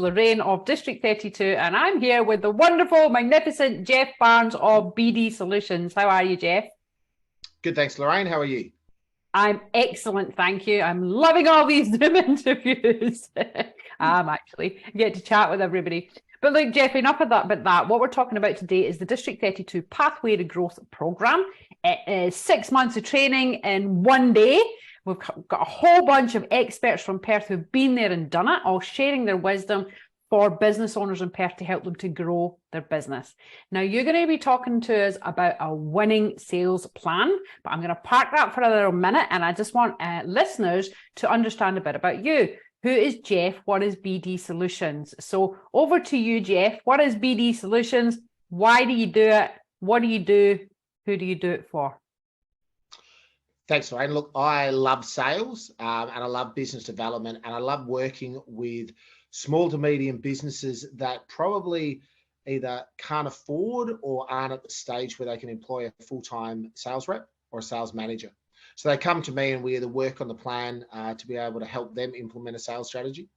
Lorraine of District 32, and I'm here with the wonderful, magnificent Jeff Barnes of BD Solutions. How are you, Jeff? Good, thanks, Lorraine. How are you? I'm excellent, thank you. I'm loving all these Zoom interviews. I'm actually get to chat with everybody. But look, Jeff, enough of that. But what we're talking about today is the District 32 Pathway to Growth program. It is 6 months of training in 1 day. We've got a whole bunch of experts from Perth who've been there and done it, all sharing their wisdom for business owners in Perth to help them to grow their business. Now, you're going to be talking to us about a winning sales plan, but I'm going to park that for a little minute, and I just want listeners to understand a bit about you. Who is Jeff? What is BD Solutions? So over to you, Jeff. What is BD Solutions? Why do you do it? What do you do? Who do you do it for? Thanks, Lorraine. Look, I love sales and I love business development, and I love working with small to medium businesses that probably either can't afford or aren't at the stage where they can employ a full-time sales rep or a sales manager. So they come to me and we either work on the plan to be able to help them implement a sales strategy,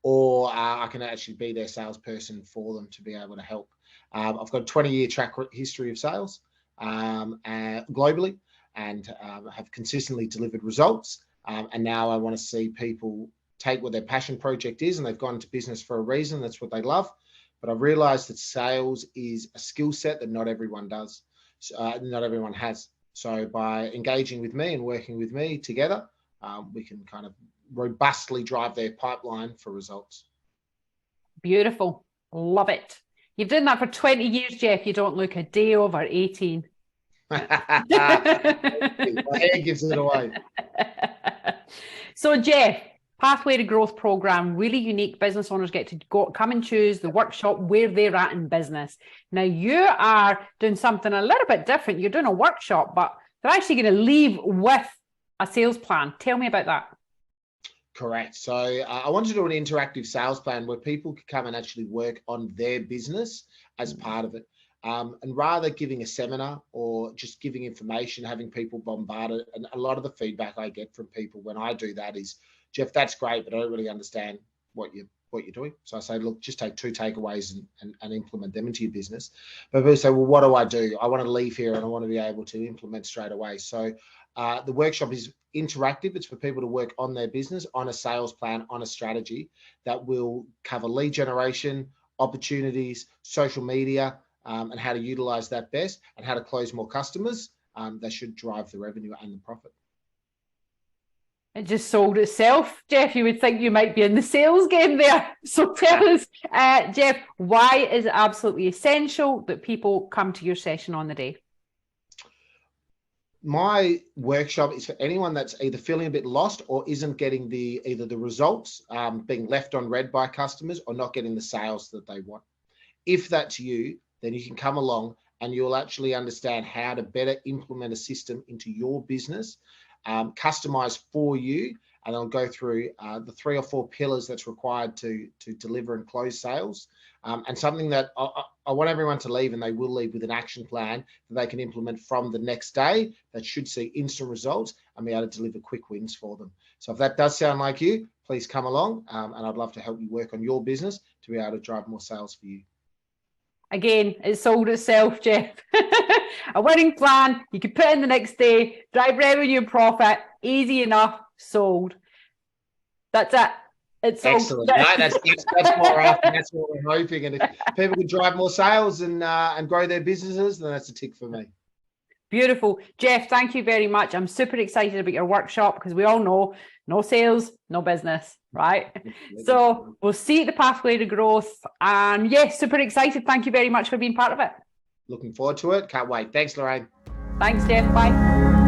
or I can actually be their salesperson for them to be able to help. I've got a 20-year track history of sales globally, and have consistently delivered results. And now I want to see people take what their passion project is, and they've gone into business for a reason. That's what they love. But I've realized that sales is a skill set that not everyone does, not everyone has. So by engaging with me and working with me together, we can kind of robustly drive their pipeline for results. Beautiful. Love it. You've done that for 20 years, Jeff. You don't look a day over 18. My hair gives it away. So, Jeff, Pathway to Growth program, really unique. Business owners get to come and choose the workshop where they're at in business. Now, you are doing something a little bit different. You're doing a workshop, but they're actually going to leave with a sales plan. Tell me about that. Correct. So I want to do an interactive sales plan where people can come and actually work on their business as part of it. And rather giving a seminar or just giving information, having people bombarded, and a lot of the feedback I get from people when I do that is, Jeff, that's great, but I don't really understand what you're doing. So I say, look, just take 2 takeaways and implement them into your business. But people say, well, what do I do? I want to leave here and I want to be able to implement straight away. So the workshop is interactive. It's for people to work on their business, on a sales plan, on a strategy that will cover lead generation, opportunities, social media, and how to utilize that best, and how to close more customers. That should drive the revenue and the profit. It just sold itself, Jeff. You would think you might be in the sales game there. So tell us, Jeff, why is it absolutely essential that people come to your session on the day? My workshop is for anyone that's either feeling a bit lost or isn't getting either the results, being left on red by customers, or not getting the sales that they want. If that's you, then you can come along and you'll actually understand how to better implement a system into your business, customized for you, and I'll go through the 3 or 4 pillars that's required to deliver and close sales, and something that I want everyone to leave, and they will leave with an action plan that they can implement from the next day that should see instant results and be able to deliver quick wins for them. So if that does sound like you, please come along, and I'd love to help you work on your business to be able to drive more sales for you. Again, it sold itself, Jeff. A winning plan, you can put in the next day, drive revenue and profit, easy enough, sold. That's it. It's sold. Excellent. No, that's what we're after. That's what we're hoping. And if people can drive more sales and grow their businesses, then that's a tick for me. Beautiful. Jeff, thank you very much. I'm super excited about your workshop, because we all know no sales, no business, right? So we'll see the Pathway to Growth. And yes, super excited. Thank you very much for being part of it. Looking forward to it. Can't wait. Thanks, Lorraine. Thanks, Jeff. Bye.